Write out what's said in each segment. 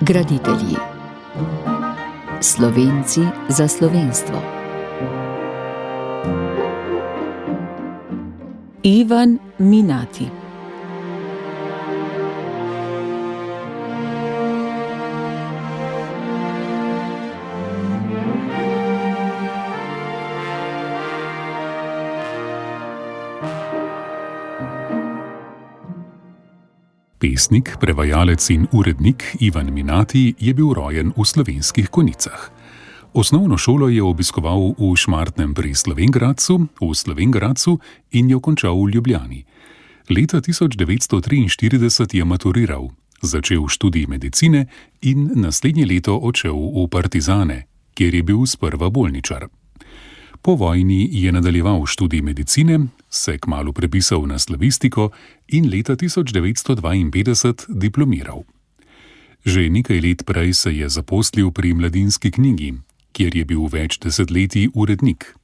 Graditelji. Slovenci za slovenstvo. Ivan Minati. Pesnik, prevajalec in urednik Ivan Minati je bil rojen v Slovenskih Konjicah. Osnovno šolo je obiskoval v Šmartnem pri Slovenj Gradcu in jo končal v Ljubljani. Leta 1943 je maturiral, začel študij medicine in naslednje leto odšel v partizane, kjer je bil sprva bolničar. Po vojni je nadaljeval študij medicine, se kmalu prepisal na slavistiko in leta 1952 diplomiral. Že nekaj let prej se je zaposlil pri Mladinski knjigi, kjer je bil več desetletij urednik.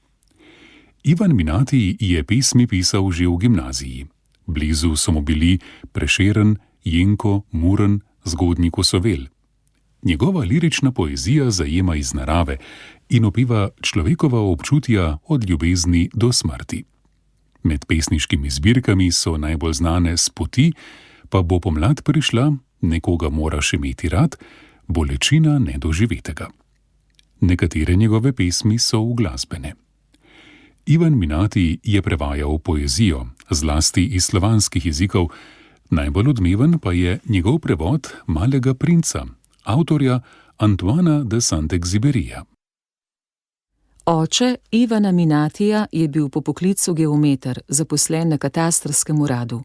Ivan Minati je pesmi pisal že v gimnaziji. Blizu so mu bili Prešeren, Jenko, Murn, Zgodnji Kosovel. Njegova lirična poezija zajema iz narave in opeva človekova občutja od ljubezni do smrti. Med pesniškimi zbirkami so najbolj znane Spoti, Pa bo pomlad prišla, Nekoga moraš imeti rad, Bolečina nedoživetega. Nekatere njegove pesmi so uglasbene. Ivan Minati je prevajal poezijo, zlasti iz slovanskih jezikov, najbolj odmeven pa je njegov prevod Malega princa, avtorja Antoana de Saint-Exupéryja. Oče Ivana Minatija je bil po poklicu geometer, zaposlen na katastrskem uradu.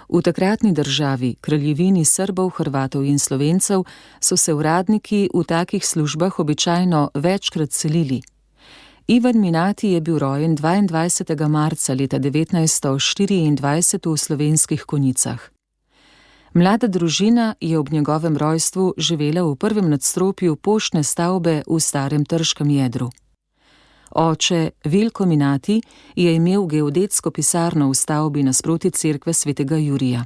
V takratni državi, kraljevini Srbov, Hrvatov in Slovencev, so se uradniki v takih službah običajno večkrat selili. Ivan Minati je bil rojen 22. marca leta 1924 v Slovenskih Konjicah. Mlada družina je ob njegovem rojstvu živela v prvem nadstropju poštne stavbe v starem trškem jedru. Oče Veljko Minati je imel geodetsko pisarno v stavbi nasproti cerkve svetega Jurija.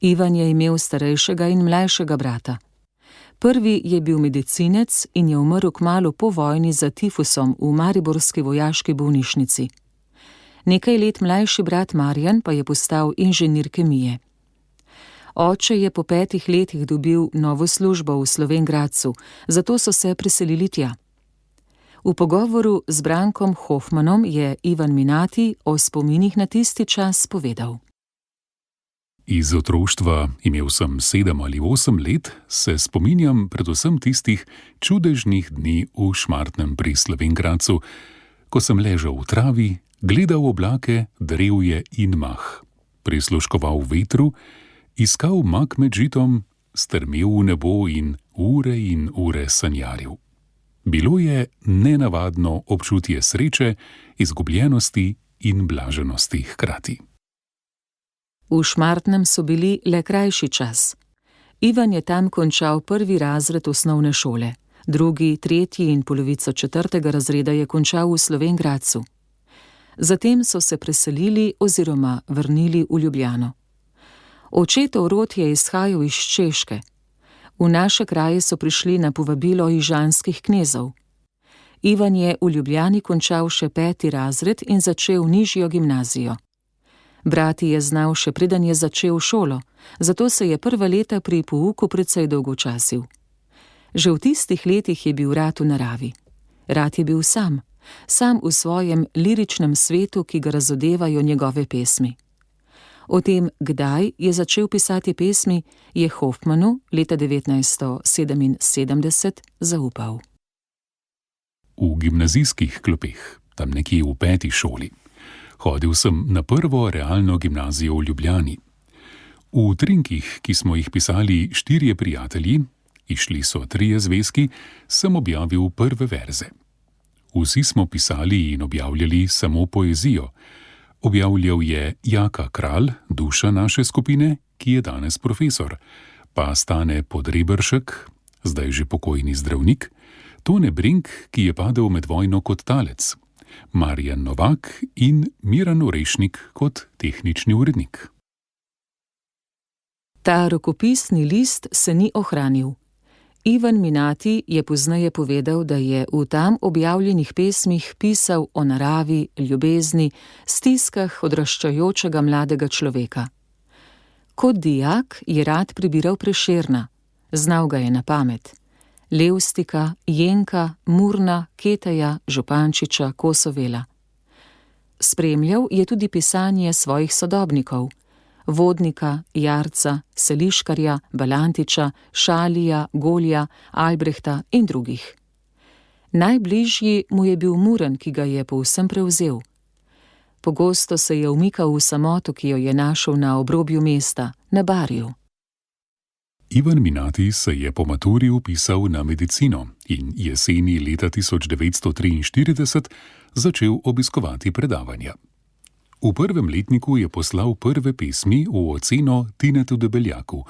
Ivan je imel starejšega in mlajšega brata. Prvi je bil medicinec in je umrl kmalu po vojni za tifusom v mariborski vojaški bolnišnici. Nekaj let mlajši brat Marjan pa je postal inženir kemije. Oče je po 5 letih dobil novo službo v Slovenj Gradcu, zato so se preselili tja. V pogovoru z Brankom Hofmanom je Ivan Minati o spominih na tisti čas povedal. Iz otroštva, imel sem 7 ali 8 let, se spominjam predvsem tistih čudežnih dni v Šmartnem pri Slovenj Gradcu, ko sem ležal v travi, gledal oblake, drevje in mah, prisluškoval vetru, iskal mak med žitom, strmel v nebo in ure sanjaril. Bilo je nenavadno občutje sreče, izgubljenosti in blaženosti hkrati. V Šmartnem so bili le krajši čas. Ivan je tam končal 1. razred osnovne šole, 2., 3. in polovico 4. razreda je končal v Slovenj Gradcu. Zatem so se preselili oziroma vrnili v Ljubljano. Očetov rod je izhajal iz Češke. V naše kraje so prišli na povabilo ižanskih knezov. Ivan je v Ljubljani končal še 5. razred in začel nižjo gimnazijo. Brati je znal še preden je začel šolo, zato se je prva leta pri pouku precej dolgočasil. Že v tistih letih je bil rad v naravi. Rad je bil sam v svojem liričnem svetu, ki ga razodevajo njegove pesmi. O tem, kdaj je začel pisati pesmi, je Hofmanu leta 1977 zaupal. V gimnazijskih klopeh, tam nekje v 5. šoli, hodil sem na prvo realno gimnazijo v Ljubljani. V trinkih, ki smo jih pisali 4 prijatelji, izšli so 3 zvezki, sem objavil prve verze. Vsi smo pisali in objavljali samo poezijo. Objavljal je Jaka Kralj, duša naše skupine, ki je danes profesor, pa Stane Podrebršek, zdaj že pokojni zdravnik, Tone Brink, ki je padel med vojno kot talec, Marjan Novak in Miran Orešnik kot tehnični urednik. Ta rokopisni list se ni ohranil. Ivan Minati je pozneje povedal, da je v tam objavljenih pesmih pisal o naravi, ljubezni, stiskah odraščajočega mladega človeka. Kot dijak je rad prebiral Prešerna, znal ga je na pamet. Levstika, Jenka, Murna, Keteja, Župančiča, Kosovela. Spremljal je tudi pisanje svojih sodobnikov, Vodnika, Jarca, Seliškarja, Balantiča, Šalija, Golja, Albrehta in drugih. Najbližji mu je bil Muren, ki ga je povsem prevzel. Pogosto se je umikal v samoto, ki jo je našel na obrobju mesta, na Barju. Ivan Minati se je po maturi vpisal na medicino in jeseni leta 1943 začel obiskovati predavanja. V prvem letniku je poslal prve pesmi v oceno Tinetu Debeljaku,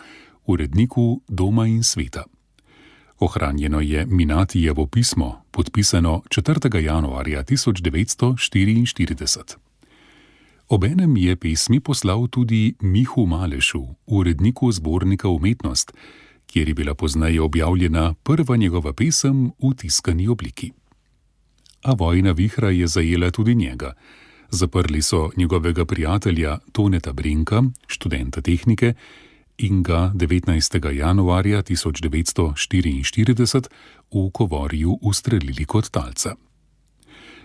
uredniku Doma in sveta. Ohranjeno je Minatijevo pismo, podpisano 4. januarja 1944. Obenem je pesmi poslal tudi Mihu Malešu, uredniku zbornika Umetnost, kjer je bila pozneje objavljena prva njegova pesem v tiskani obliki. A vojna vihra je zajela tudi njega. Zaprli so njegovega prijatelja Toneta Brinka, študenta tehnike, in ga 19. januarja 1944 v Kovorju ustrelili kot talca.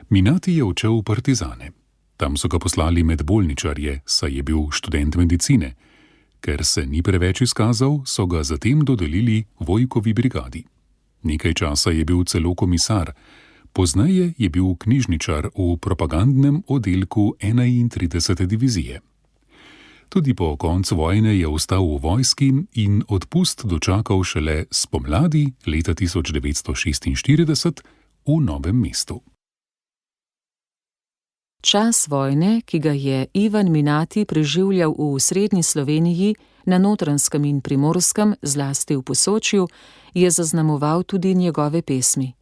Minati je odšel v partizane. Tam so ga poslali med bolničarje, saj je bil študent medicine. Ker se ni preveč izkazal, so ga zatem dodelili Vojkovi brigadi. Nekaj časa je bil celo komisar. Pozneje je bil knjižničar v propagandnem oddelku 31. divizije. Tudi po koncu vojne je ostal v vojski in odpust dočakal šele spomladi leta 1946 v Novem mestu. Čas vojne, ki ga je Ivan Minati preživljal v srednji Sloveniji, na Notranjskem in Primorskem, zlasti v Posočju, je zaznamoval tudi njegove pesmi.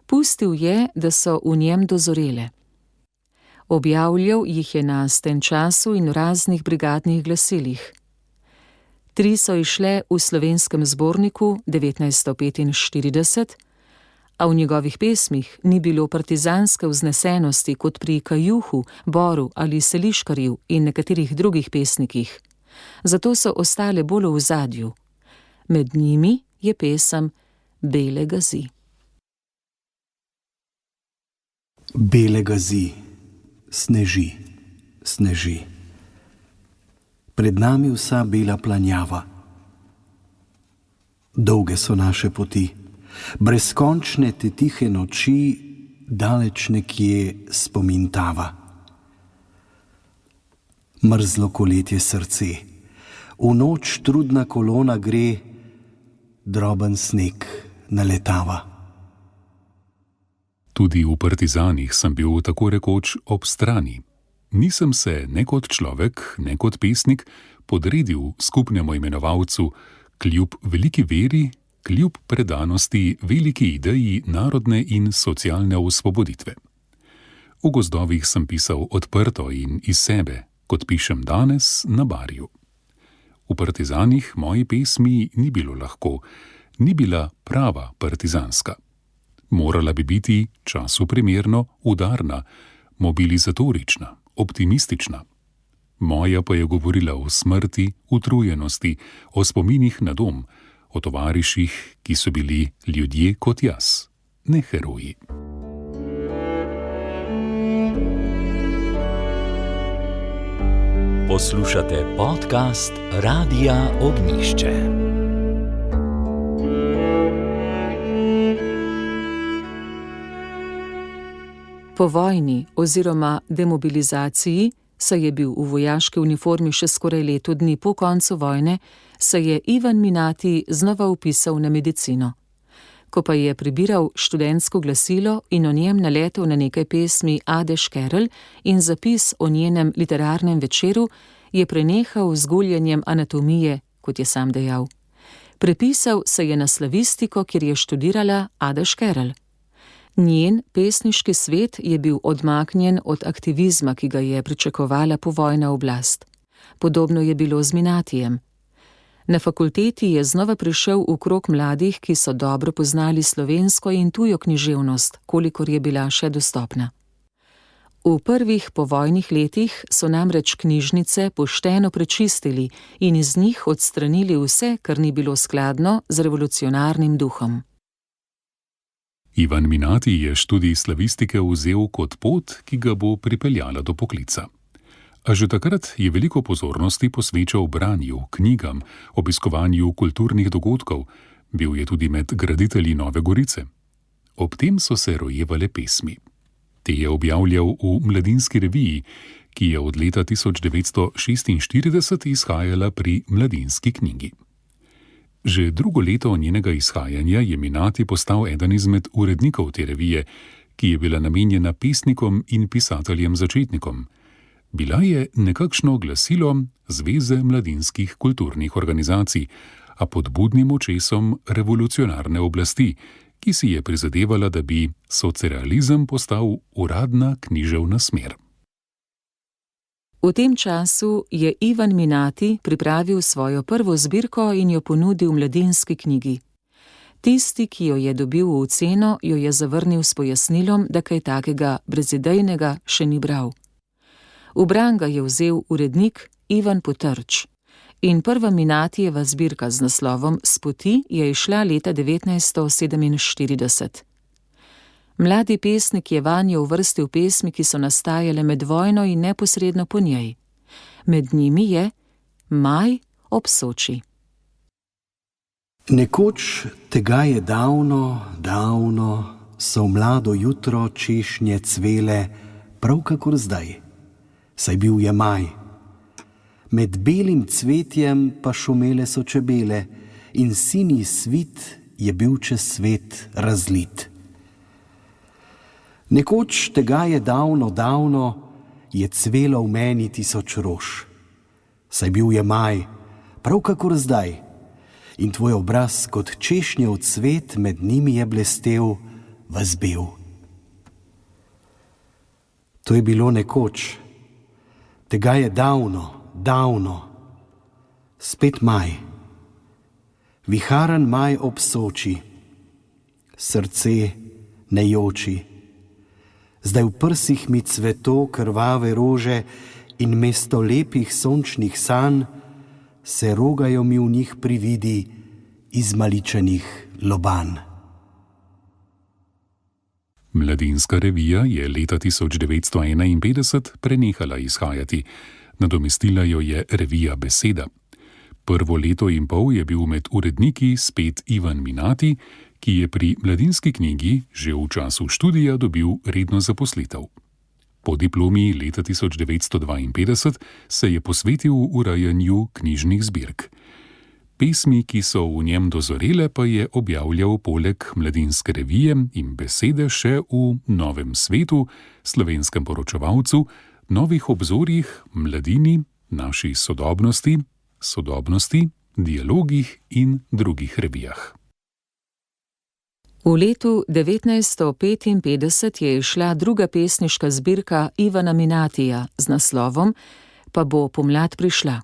Pustil je, da so v njem dozorele. Objavljal jih je na Stenčasu in v raznih brigadnih glasilih. 3 so izšle v Slovenskem zborniku 1945, a v njegovih pesmih ni bilo partizanske vznesenosti kot pri Kajuhu, Boru ali Seliškarju in nekaterih drugih pesnikih. Zato so ostale bolj v ozadju. Med njimi je pesem Bele gazi. Bele gazi, sneži, sneži. Pred nami vsa bela planjava. Dolge so naše poti, brezkončne te tihe noči, daleč nekje spomin tava. Mrzlo koletje srce, v noč trudna kolona gre, droben sneg naletava. Tudi v partizanih sem bil tako rekoč ob strani. Nisem se ne kot človek, ne kot pesnik podredil skupnemu imenovalcu, kljub veliki veri, kljub predanosti veliki ideji narodne in socialne osvoboditve. V gozdovih sem pisal odprto in iz sebe, kot pišem danes na Barju. V partizanih moji pesmi ni bilo lahko, ni bila prava partizanska. Morala bi biti, času primerno, udarna, mobilizatorična, optimistična. Moja pa je govorila o smrti, utrujenosti, o spominih na dom, o tovariših, ki so bili ljudje kot jaz, ne heroji. Poslušate podcast Radia Ognjišče. Po vojni oziroma demobilizaciji, saj je bil v vojaški uniformi še skoraj leto dni po koncu vojne, se je Ivan Minati znova vpisal na medicino. Ko pa je prebiral študentsko glasilo in o njem naletel na nekaj pesmi Ade Škerl in zapis o njenem literarnem večeru, je prenehal z guljenjem anatomije, kot je sam dejal. Prepisal se je na slavistiko, kjer je študirala Ada Škerl. Njen pesniški svet je bil odmaknjen od aktivizma, ki ga je pričakovala povojna oblast. Podobno je bilo z Minatijem. Na fakulteti je znova prišel v krog mladih, ki so dobro poznali slovensko in tujo književnost, kolikor je bila še dostopna. V prvih povojnih letih so namreč knjižnice pošteno prečistili in iz njih odstranili vse, kar ni bilo skladno z revolucionarnim duhom. Ivan Minati je študij slavistike vzel kot pot, ki ga bo pripeljala do poklica. A že takrat je veliko pozornosti posvečal branju, knjigam, obiskovanju kulturnih dogodkov, bil je tudi med graditelji Nove Gorice. Ob tem so se rojevale pesmi. Te je objavljal v Mladinski reviji, ki je od leta 1946 izhajala pri Mladinski knjigi. Že drugo leto njenega izhajanja je Minati postal eden izmed urednikov te revije, ki je bila namenjena pesnikom in pisateljem začetnikom. Bila je nekakšno glasilo Zveze mladinskih kulturnih organizacij, a pod budnim očesom revolucionarne oblasti, ki si je prizadevala, da bi socrealizem postal uradna književna smer. V tem času je Ivan Minati pripravil svojo prvo zbirko in jo ponudil Mladinski knjigi. Tisti, ki jo je dobil v ceno, jo je zavrnil s pojasnilom, da kaj takega brezidejnega še ni bral. V bran ga je vzel urednik Ivan Potrč in prva Minatijeva zbirka z naslovom Spoti je izšla leta 1947. Mladi pesnik je vanjo uvrstil pesmi, ki so nastajale med vojno in neposredno po njej. Med njimi je Maj ob Soči. Nekoč tega je davno, davno, so v mlado jutro češnje cvele, prav kakor zdaj. Saj bil je maj. Med belim cvetjem pa šumele so čebele in sinji svit je bil čez svet razlit. Nekoč tega je davno, davno, je cvelo v meni 1000 rož. Saj bil je maj, prav kakor zdaj, in tvoj obraz kot češnjev cvet med njimi je blestev, vas bel. To je bilo nekoč, tega je davno, davno, spet maj. Viharen maj ob Soči, srce ne joči. Zdaj v prsih mi cveto krvave rože in mesto lepih sončnih sanj se rogajo mi v njih prividi izmaličenih lobanj. Mladinska revija je leta 1951 prenehala izhajati. Nadomestila jo je revija Beseda. Prvo leto in pol je bil med uredniki spet Ivan Minati, ki je pri Mladinski knjigi že v času študija dobil redno zaposlitev. Po diplomi leta 1952 se je posvetil urejanju knjižnih zbirk. Pesmi, ki so v njem dozorele, pa je objavljal poleg Mladinske revije in Besede še v Novem svetu, Slovenskem poročevalcu, Novih obzorjih, Mladini, Naši sodobnosti, Sodobnosti, Dialogih in drugih revijah. V letu 1955 je izšla druga pesniška zbirka Ivana Minatija z naslovom Pa bo pomlad prišla.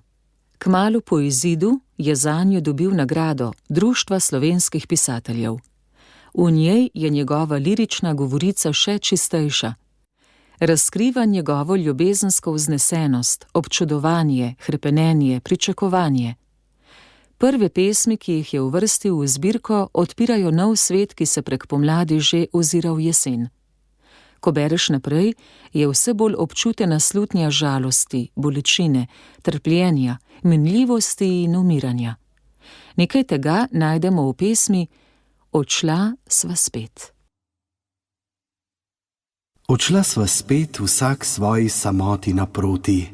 Kmalu po izidu je zanjo dobil nagrado Društva slovenskih pisateljev. V njej je njegova lirična govorica še čistejša. Razkriva njegovo ljubezensko vznesenost, občudovanje, hrepenenje, pričakovanje. Prve pesmi, ki jih je uvrstil v zbirko, odpirajo nov svet, ki se prek pomladi že ozira v jesen. Ko bereš naprej, je vse bolj občutena slutnja žalosti, bolečine, trpljenja, minljivosti in umiranja. Nekaj tega najdemo v pesmi Odšla sva spet. Odšla sva spet vsak svoji samoti naproti,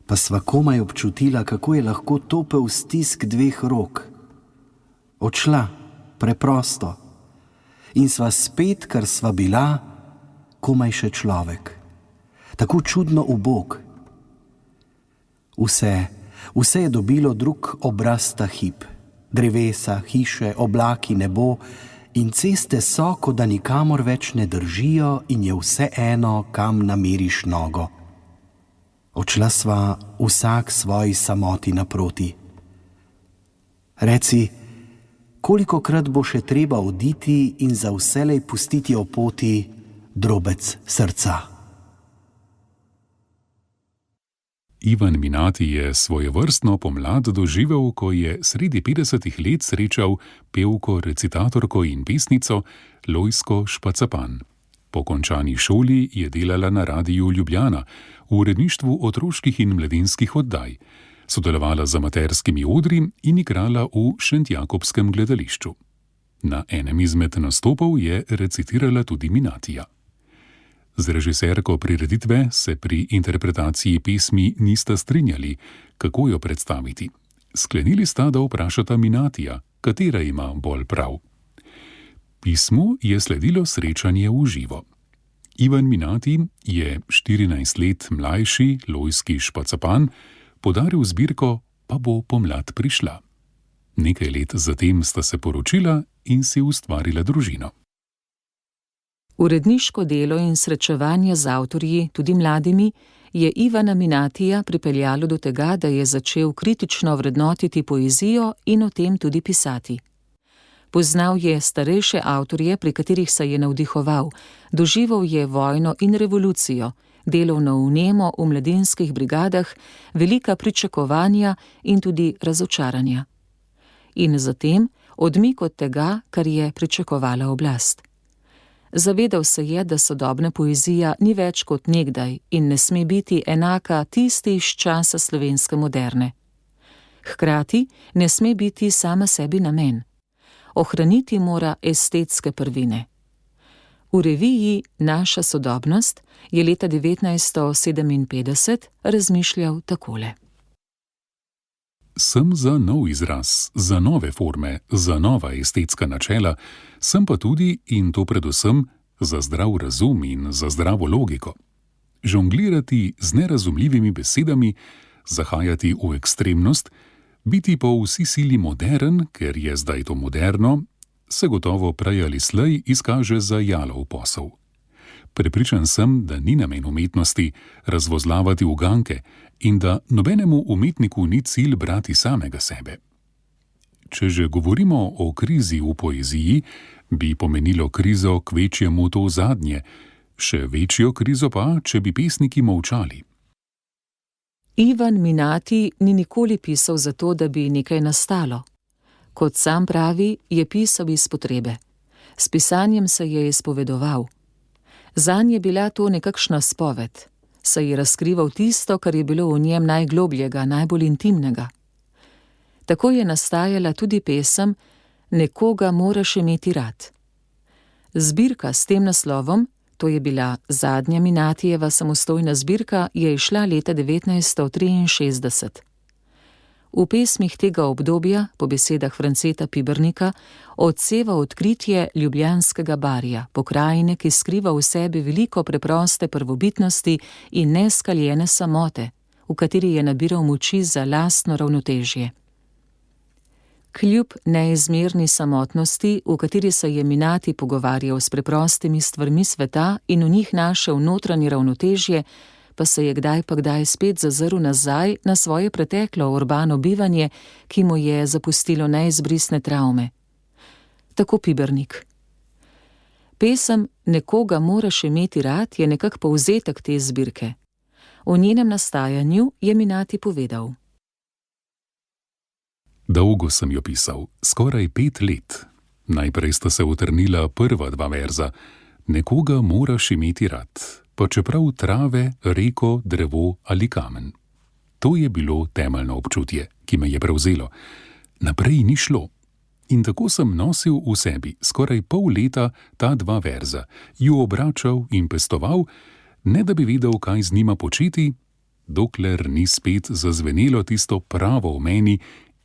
pa sva komaj občutila, kako je lahko topel stisk dveh rok. Odšla, preprosto, in sva spet, kar sva bila, komaj še človek. Tako čudno ubog. Vse je dobilo drug obraz ta hip. Drevesa, hiše, oblaki, nebo in ceste so, kot da nikamor več ne držijo in je vse eno, kam nameriš nogo. Odšla sva vsak svoji samoti naproti. Reci, kolikokrat bo še treba oditi in za vselej pustiti o poti drobec srca. Ivan Minati je svojevrstno pomlad doživel, ko je sredi 50 let srečal pevko, recitatorko in pesnico Lojzko Špacapan. Po končani šoli je delala na Radiu Ljubljana v uredništvu otroških in mladinskih oddaj, sodelovala z amaterskimi odri in igrala v Šentjakobskem gledališču. Na enem izmed nastopov je recitirala tudi Minatija. Z režiserko prireditve se pri interpretaciji pesmi nista strinjali, kako jo predstaviti. Sklenili sta, da vprašata Minatija, katera ima bolj prav. Pismu je sledilo srečanje v živo. Ivan Minati je 14 let mlajši Lojzki Špacapan podaril zbirko Pa bo pomlad prišla. Nekaj let zatem sta se poročila in si ustvarila družino. Uredniško delo in srečevanje z avtorji, tudi mladimi, je Ivana Minatija pripeljalo do tega, da je začel kritično vrednotiti poezijo in o tem tudi pisati. Poznal je starejše avtorje, pri katerih se je navdihoval, doživel je vojno in revolucijo, delovno vnemo v mladinskih brigadah, velika pričakovanja in tudi razočaranja. In zatem odmik od tega, kar je pričakovala oblast. Zavedal se je, da sodobna poezija ni več kot nekdaj in ne sme biti enaka tisti iz časa slovenske moderne. Hkrati ne sme biti sama sebi namen. Ohraniti mora estetske prvine. V reviji Naša sodobnost je leta 1957 razmišljal takole. Sem za nov izraz, za nove forme, za nova estetska načela, sem pa tudi, in to predvsem, za zdrav razum in za zdravo logiko. Žonglirati z nerazumljivimi besedami, zahajati v ekstremnost, biti po vsi sili modern, ker je zdaj to moderno, se gotovo prej ali slej izkaže za jalov posel. Prepričan sem, da ni namen umetnosti razvozlavati uganke in da nobenemu umetniku ni cilj brati samega sebe. Če že govorimo o krizi v poeziji, bi pomenilo krizo kvečjemu to zadnje, še večjo krizo pa, če bi pesniki molčali. Ivan Minati ni nikoli pisal zato, da bi nekaj nastalo. Kot sam pravi, je pisal iz potrebe. S pisanjem se je izpovedoval. Zanj je bila to nekakšna spoved, saj je razkrival tisto, kar je bilo v njem najglobljega, najbolj intimnega. Tako je nastajala tudi pesem Nekoga moraš imeti rad. Zbirka s tem naslovom, to je bila zadnja Minatijeva samostojna zbirka, je izšla leta 1963. V pesmih tega obdobja, po besedah Franceta Pibernika, odseva odkritje ljubljanskega barja, pokrajine, ki skriva v sebi veliko preproste prvobitnosti in neskaljene samote, v kateri je nabiral moči za lastno ravnotežje. Kljub neizmerni samotnosti, v kateri se je Minati pogovarjal s preprostimi stvarmi sveta in v njih našel notranje ravnotežje, pa se je kdaj pa kdaj spet zazrl nazaj na svoje preteklo urbano bivanje, ki mu je zapustilo neizbrisne travme. Tako Pibernik. Pesem Nekoga moraš imeti rad je nekak povzetek te zbirke. O njenem nastajanju je Minati povedal. Dolgo sem jo pisal, skoraj 5 let. Najprej sta se utrnila prva 2 verza. Nekoga moraš imeti rad, pa čeprav trave, reko, drevo ali kamen. To je bilo temeljno občutje, ki me je prevzelo. Naprej ni šlo. In tako sem nosil v sebi skoraj pol leta ta 2 verza, ju obračal in pestoval, ne da bi vedel, kaj z njima početi, dokler ni spet zazvenelo tisto pravo v meni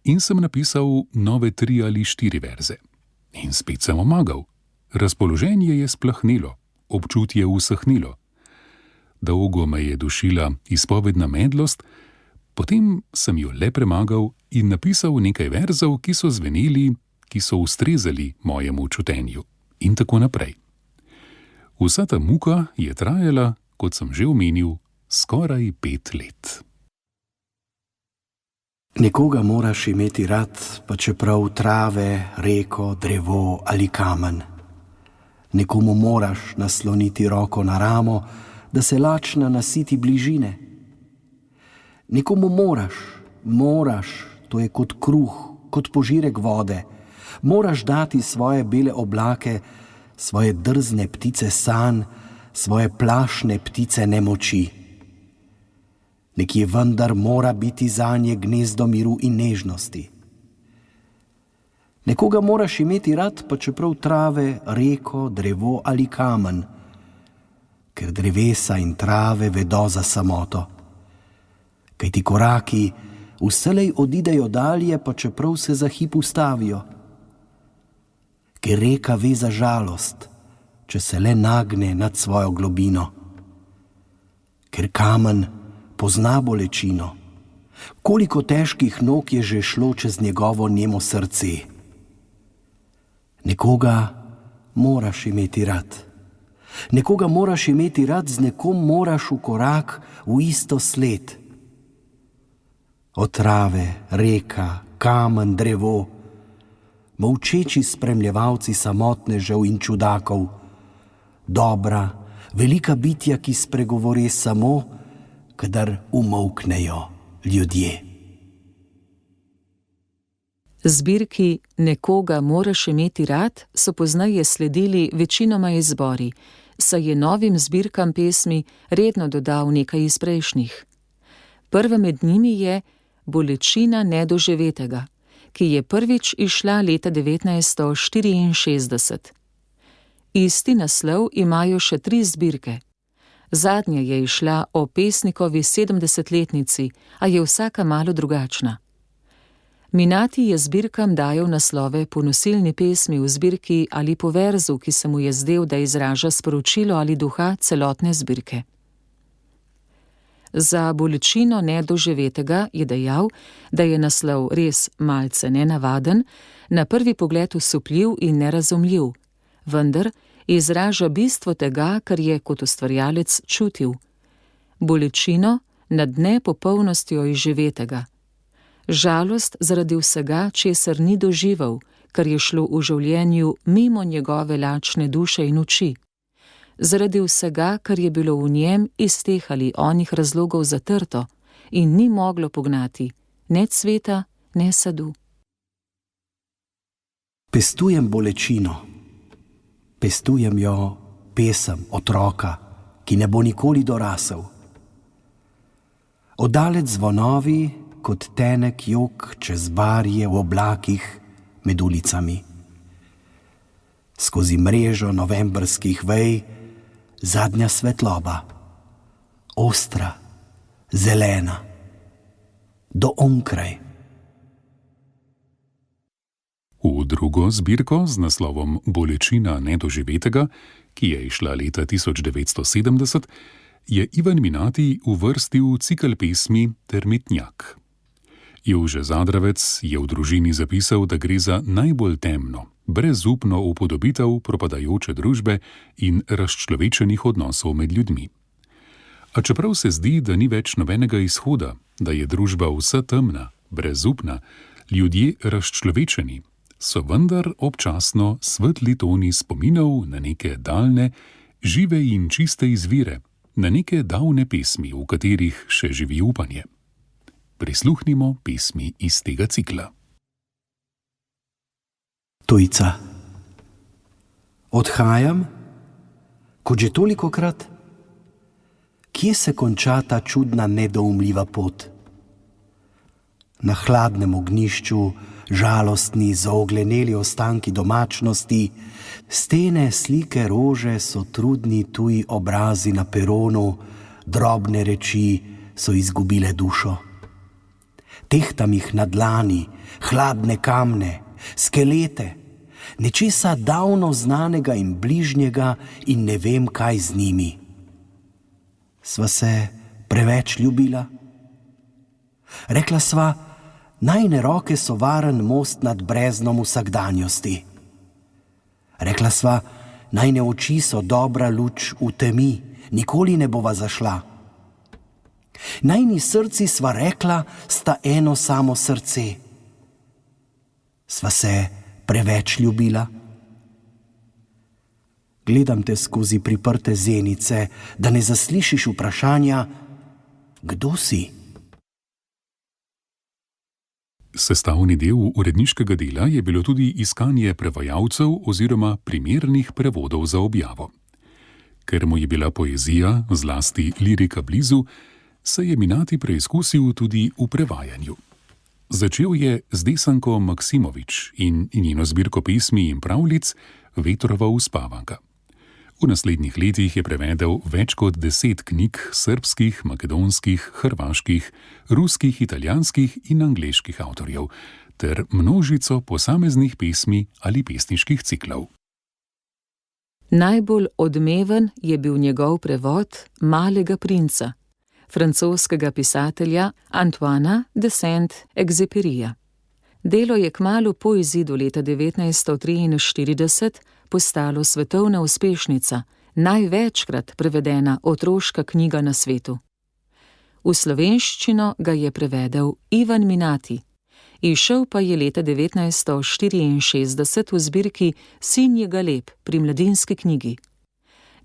in sem napisal nove 3 ali 4 verze. In spet sem omagal. Razpoloženje je splahnilo, občutje usahnilo. Dolgo me je dušila izpovedna medlost, potem sem jo le premagal in napisal nekaj verzov, ki so zveneli, ki so ustrezali mojemu čutenju. In tako naprej. Vsa ta muka je trajala, kot sem že omenil, skoraj 5 let. Nekoga moraš imeti rad, pa čeprav trave, reko, drevo ali kamen. Nekomu moraš nasloniti roko na ramo, da se lačna nasiti bližine. Nekomu moraš, to je kot kruh, kot požirek vode, moraš dati svoje bele oblake, svoje drzne ptice sanj, svoje plašne ptice nemoči. Nekje vendar mora biti zanje gnezdo miru in nežnosti. Nekoga moraš imeti rad, pa čeprav trave, reko, drevo ali kamen, ker drevesa in trave vedo za samoto. Kajti koraki vselej odidejo dalje, pa čeprav se za hip ustavijo. Ker reka ve za žalost, če se le nagne nad svojo globino. Ker kamen pozna bolečino, koliko težkih nog je že šlo čez njegovo nemo srce. Nekoga moraš imeti rad. Nekoga moraš imeti rad, z nekom moraš v korak, v isto sled. Od trave, reka, kamen, drevo, molčeči spremljevalci samotnežev in čudakov, dobra, velika bitja, ki spregovore samo, kadar umolknejo ljudje. Zbirki Nekoga moraš imeti rad so pozneje sledili večinoma izbori, saj je novim zbirkam pesmi redno dodal nekaj iz prejšnjih. Prva med njimi je Bolečina nedoživetega, ki je prvič izšla leta 1964. Isti naslov imajo še 3 zbirke. Zadnja je izšla o pesnikovi 70-letnici, a je vsaka malo drugačna. Minati je zbirkam dajal naslove po nosilni pesmi v zbirki ali po verzu, ki se mu je zdel, da izraža sporočilo ali duha celotne zbirke. Za Bolečino nedoživetega je dejal, da je naslov res malce nenavaden, na prvi pogled osupljiv in nerazumljiv, vendar izraža bistvo tega, kar je kot ustvarjalec čutil. Bolečino nad nepopolnostjo izživetega. Žalost zaradi vsega, česar ni doživel, kar je šlo v življenju mimo njegove lačne duše in oči. Zaradi vsega, kar je bilo v njem iz teh ali onih razlogov zatrto in ni moglo pognati ne cveta, ne sadu. Pestujem bolečino. Pestujem jo pesem otroka, ki ne bo nikoli dorasel. Oddalec zvonovi, kot tenek jok čez barje v oblakih med ulicami. Skozi mrežo novembrskih vej zadnja svetloba, ostra, zelena, do onkraj. V drugo zbirko z naslovom Bolečina nedoživetega, ki je izšla leta 1970, je Ivan Minati uvrstil cikel pesmi Termitnjak. Jože Zadravec je v družini zapisal, da gre za najbolj temno, brezupno upodobitev propadajoče družbe in razčlovečenih odnosov med ljudmi. A čeprav se zdi, da ni več nobenega izhoda, da je družba vsa temna, brezupna, ljudje razčlovečeni, so vendar občasno svetli toni spominov na neke daljne, žive in čiste izvire, na neke davne pesmi, v katerih še živi upanje. Prisluhnimo pesmi iz tega cikla. Tujca. Odhajam, kot že tolikokrat. Kje se konča ta čudna, nedoumljiva pot? Na hladnem ognjišču, žalostni, zaogleneli ostanki domačnosti, stene, slike, rože so trudni tuji obrazi na peronu, drobne reči so izgubile dušo. Tehtam jih na dlani, hladne kamne, skelete, nečesa davno znanega in bližnjega in ne vem, kaj z njimi. Sva se preveč ljubila? Rekla sva, najine roke so varen most nad breznom vsakdanjosti. Rekla sva, najine oči so dobra luč v temi, nikoli ne bova zašla. Najni srci sva rekla, sta eno samo srce. Sva se preveč ljubila. Gledam te skozi priprte zenice, da ne zaslišiš vprašanja, kdo si? Sestavni del uredniškega dela je bilo tudi iskanje prevajalcev oziroma primernih prevodov za objavo. Ker mu je bila poezija, zlasti lirika blizu, se je Minati preizkusil tudi v prevajanju. Začel je z Desanko Maksimovič in njeno zbirko pesmi in pravljic Vetrova uspavanka. V naslednjih letih je prevedel več kot 10 knjig srbskih, makedonskih, hrvaških, ruskih, italijanskih in angleških avtorjev ter množico posameznih pesmi ali pesniških ciklov. Najbolj odmeven je bil njegov prevod Malega princa, francoskega pisatelja Antoina de Saint-Exupéryja. Delo je kmalu po izidu leta 1943 postalo svetovna uspešnica, največkrat prevedena otroška knjiga na svetu. V slovenščino ga je prevedel Ivan Minati, izšel pa je leta 1964 v zbirki Sinji Galeb pri Mladinski knjigi.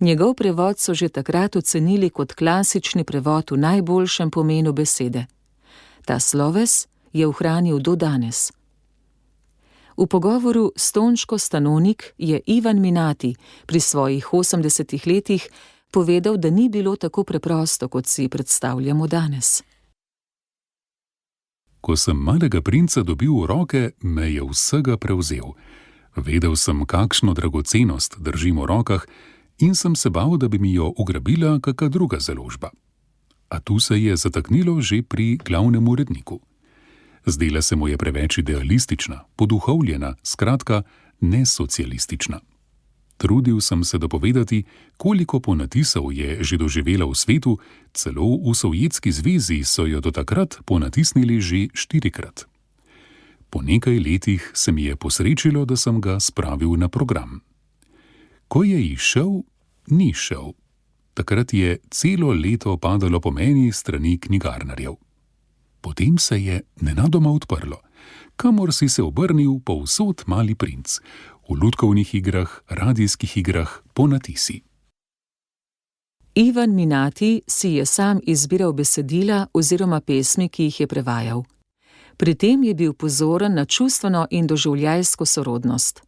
Njegov prevod so že takrat ocenili kot klasični prevod v najboljšem pomenu besede. Ta sloves je ohranil do danes. V pogovoru s Tončko Stanonik je Ivan Minati pri svojih 80 letih povedal, da ni bilo tako preprosto, kot si predstavljamo danes. Ko sem Malega princa dobil v roke, me je vsega prevzel. Vedel sem, kakšno dragocenost držim v rokah in sem se bal, da bi mi jo ugrabila kakšna druga založba. A tu se je zataknilo že pri glavnem uredniku. Zdela se mu je preveč idealistična, poduhovljena, skratka, nesocialistična. Trudil sem se dopovedati, koliko ponatisov je že doživela v svetu, celo v Sovjetski zvezi so jo do takrat ponatisnili že 4-krat. Po nekaj letih se mi je posrečilo, da sem ga spravil na program. Ko je izšel, ni šel. Takrat je celo leto padalo po meni strani knjigarnarjev. Potem se je nenadoma odprlo. Kamor si se obrnil, povsod Mali princ. V lutkovnih igrah, radijskih igrah, ponatisi. Ivan Minati si je sam izbiral besedila oziroma pesmi, ki jih je prevajal. Pri tem je bil pozoren na čustveno in doživljajsko sorodnost.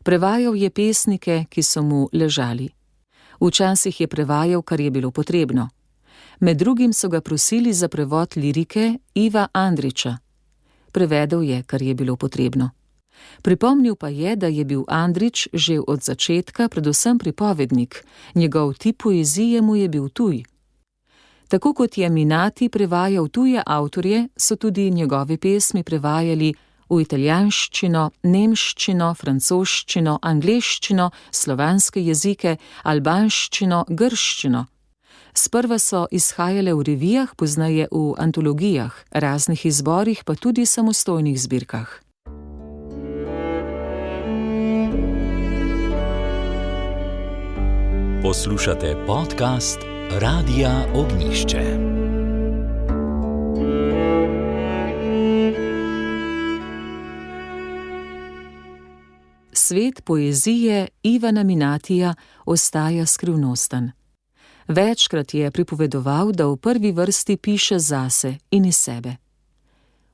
Prevajal je pesnike, ki so mu ležali. Včasih je prevajal, kar je bilo potrebno. Med drugim so ga prosili za prevod lirike Iva Andrića. Prevedel je, kar je bilo potrebno. Pripomnil pa je, da je bil Andrić že od začetka predvsem pripovednik, njegov tip poezije mu je bil tuj. Tako kot je Minati prevajal tuje avtorje, so tudi njegove pesmi prevajali v italijanščino, nemščino, francoščino, angleščino, slovanske jezike, albanščino, grščino. Sprva so izhajale v revijah, pozneje v antologijah, raznih izborih, pa tudi samostojnih zbirkah. Poslušate podcast Radia Ognišče. Svet poezije Ivana Minatija ostaja skrivnosten. Večkrat je pripovedoval, da v prvi vrsti piše zase in iz sebe.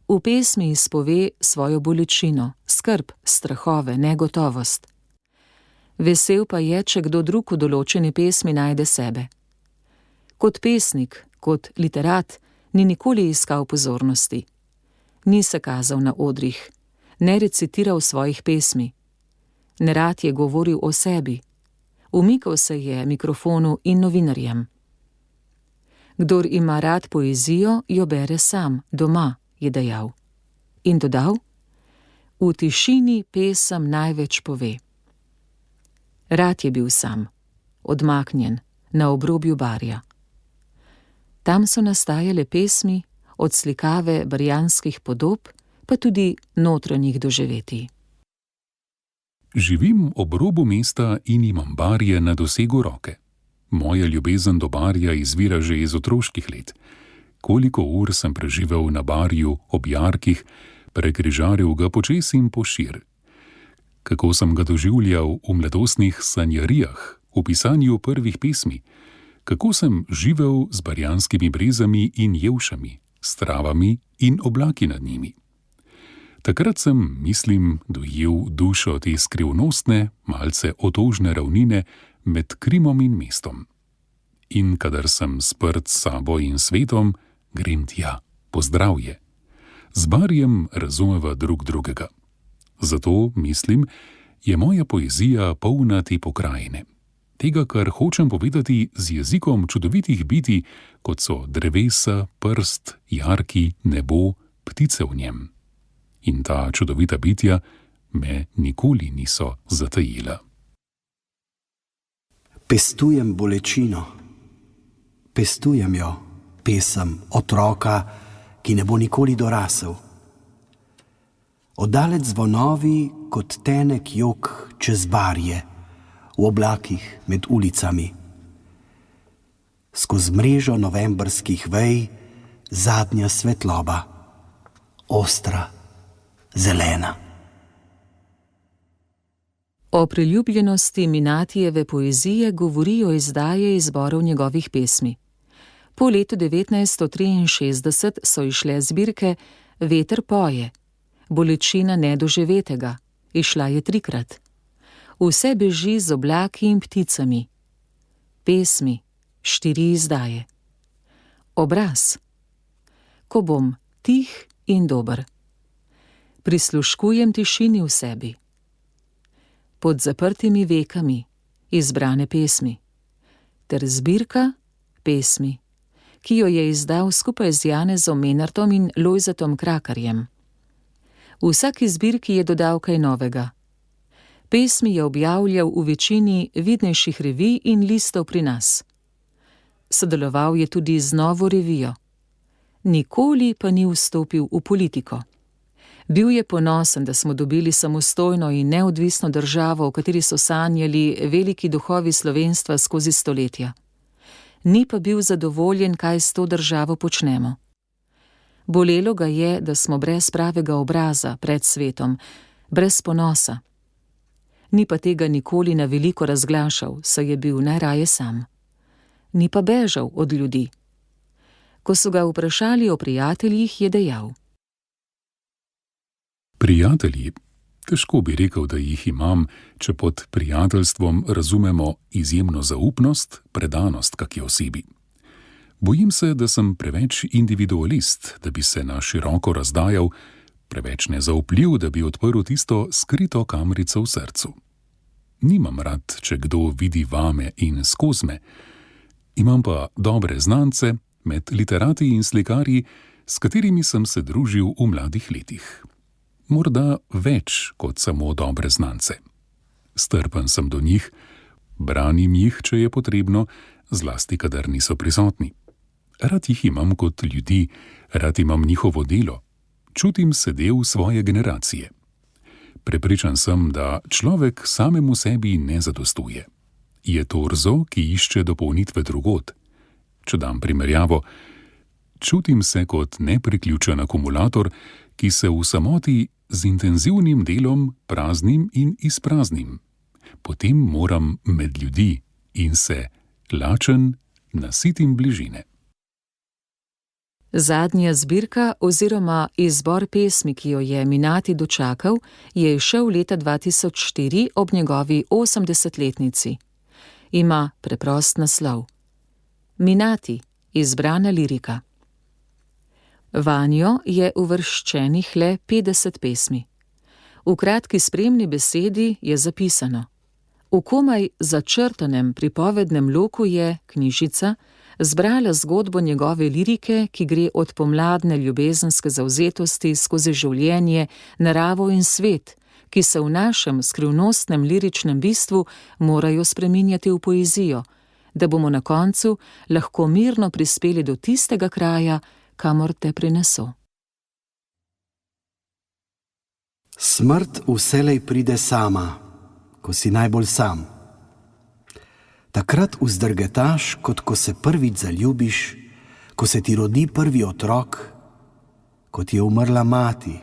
V pesmi izpove svojo bolečino, skrb, strahove, negotovost. Vesel pa je, če kdo drug v določeni pesmi najde sebe. Kot pesnik, kot literat, ni nikoli iskal pozornosti. Ni se kazal na odrih, ne recitiral svojih pesmi. Nerad je govoril o sebi. Umikal se je mikrofonu in novinarjem. Kdor ima rad poezijo, jo bere sam, doma, je dejal. In dodal: v tišini pesem največ pove. Rad je bil sam, odmaknjen, na obrobju barja. Tam so nastajale pesmi, od slikave barjanskih podob, pa tudi notranjih doživetij. Živim ob robu mesta in imam barje na dosegu roke. Moja ljubezen do barja izvira že iz otroških let. Koliko ur sem preživel na barju, ob jarkih, prekrižaril ga počez in pošir. Kako sem ga doživljal v mladostnih sanjarijah, v pisanju prvih pesmi, kako sem živel z barjanskimi brezami in jevšami, s travami in oblaki nad njimi. Takrat sem, mislim, dojel dušo te skrivnostne, malce otožne ravnine med Krimom in mestom. In kadar sem sprt s sabo in svetom, grem tja, po zdravje. Z barjem razumeva drug drugega. Zato, mislim, je moja poezija polna te pokrajine. Tega, kar hočem povedati z jezikom čudovitih bitij, kot so drevesa, prst, jarki, nebo, ptice v njem. In ta čudovita bitja me nikoli niso zatajila. Pestujem bolečino, pestujem jo, pesem otroka, ki ne bo nikoli dorasel. Oddalec zvonovi kot tenek jok čez barje, v oblakih med ulicami. Skoz mrežo novembrskih vej zadnja svetloba, ostra, zelena. O priljubljenosti Minatijeve poezije govorijo izdaje izborov njegovih pesmi. Po letu 1963 so izšle zbirke Veter poje, Bolečina nedoživetega, izšla je 3-krat. Vse beži z oblaki in pticami. Pesmi, 4 izdaje. Obraz. Ko bom tih in dober. Prisluškujem tišini v sebi. Pod zaprtimi vekami, izbrane pesmi. Ter zbirka pesmi, ki jo je izdal skupaj z Janezom Menartom in Lojzetom Krakarjem. V vsaki zbirki je dodal kaj novega. Pesmi je objavljal v večini vidnejših revij in listov pri nas. Sodeloval je tudi z Novo revijo. Nikoli pa ni vstopil v politiko. Bil je ponosen, da smo dobili samostojno in neodvisno državo, v kateri so sanjali veliki duhovi slovenstva skozi stoletja. Ni pa bil zadovoljen, kaj s to državo počnemo. Bolelo ga je, da smo brez pravega obraza pred svetom, brez ponosa. Ni pa tega nikoli na veliko razglašal, saj je bil najraje sam. Ni pa bežal od ljudi. Ko so ga vprašali o prijateljih, je dejal: Prijatelji, težko bi rekel, da jih imam, če pod prijateljstvom razumemo izjemno zaupnost, predanost kaki osebi. Bojim se, da sem preveč individualist, da bi se na široko razdajal, preveč nezaupljiv, da bi odprl tisto skrito kamrico v srcu. Nimam rad, če kdo vidi vame in skozi me. Imam pa dobre znance, med literati in slikarji, s katerimi sem se družil v mladih letih. Morda več kot samo dobre znance. Strpen sem do njih, branim jih, če je potrebno, zlasti kadar niso prisotni. Rad jih imam kot ljudi, rad imam njihovo delo. Čutim se del svoje generacije. Prepričan sem, da človek samemu sebi ne zadostuje. Je torzo, ki išče dopolnitve drugod. Če dam primerjavo, čutim se kot nepriključen akumulator, ki se v samoti z intenzivnim delom praznim in izpraznim. Potem moram med ljudi in se, lačen, nasitim bližine. Zadnja zbirka oziroma izbor pesmi, ki jo je Minati dočakal, je izšel leta 2004 ob njegovi 80-letnici. Ima preprost naslov: Minati, izbrana lirika. Vanjo je uvrščenih le 50 pesmi. V kratki spremni besedi je zapisano: v komaj začrtanem pripovednem loku je knjižica zbrala zgodbo njegove lirike, ki gre od pomladne ljubezenske zavzetosti skozi življenje, naravo in svet, ki se v našem skrivnostnem liričnem bistvu morajo spreminjati v poezijo, da bomo na koncu lahko mirno prispeli do tistega kraja, kamor te prineso. Smrt vselej pride sama, ko si najbolj sam. Takrat vzdrgetaš, kot ko se prvič zaljubiš, ko se ti rodi prvi otrok, ko ti je umrla mati,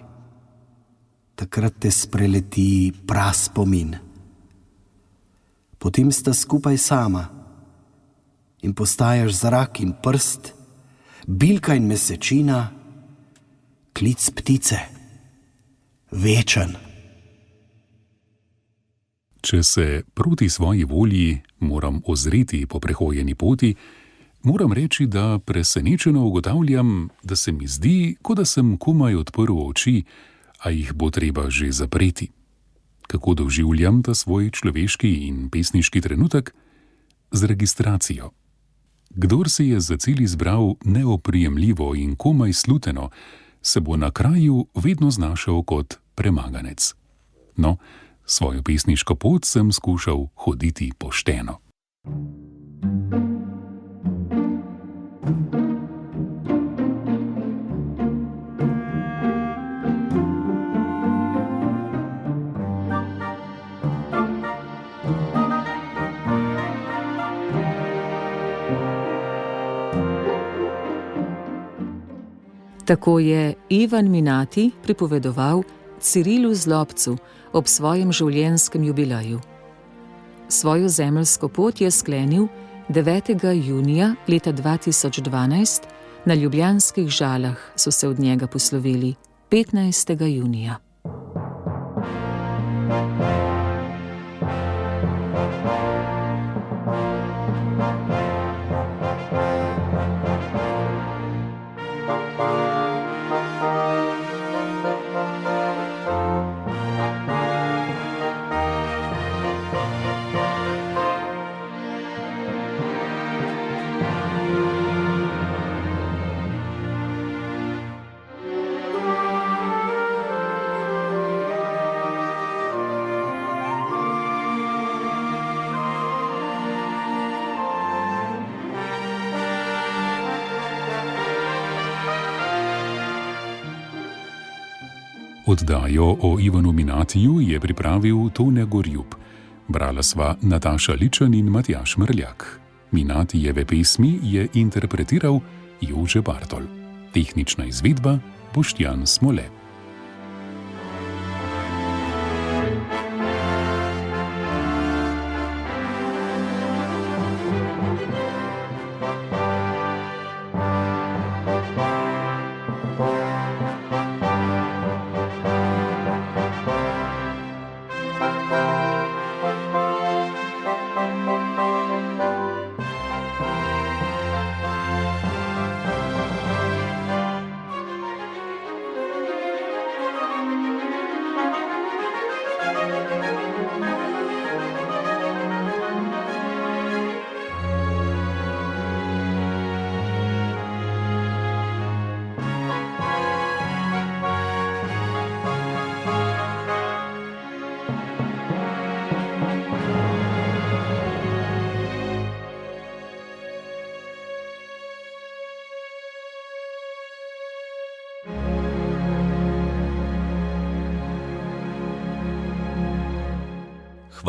takrat te spreleti praspomin. Potem sta skupaj sama in postaješ zrak in prst, bilka in mesečina, klic ptice, večen. Če se proti svoji volji moram ozreti po prehojeni poti, moram reči, da presenečeno ugotavljam, da se mi zdi, kot da sem komaj odprl oči, a jih bo treba že zapreti. Kako doživljam ta svoj človeški in pesniški trenutek? Z registracijo. Kdor se je za cilj izbral neoprijemljivo in komaj sluteno, se bo na kraju vedno znašel kot premaganec. No, svojo pesniško pot sem skušal hoditi pošteno. Tako je Ivan Minati pripovedoval Cirilu Zlobcu ob svojem življenjskem jubileju. Svojo zemeljsko pot je sklenil 9. junija leta 2012, na ljubljanskih Žalah so se od njega poslovili 15. junija. Oddajo o Ivanu Minatiju je pripravil Tone Gorjup. Brala sva Nataša Ličen in Matjaž Mrljak. Minatijeve pesmi je interpretiral Jože Bartol. Tehnična izvedba Boštjan Smole.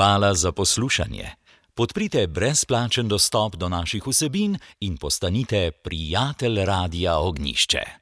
Hvala za poslušanje. Podprite brezplačen dostop do naših vsebin in postanite prijatelj Radia Ognjišče.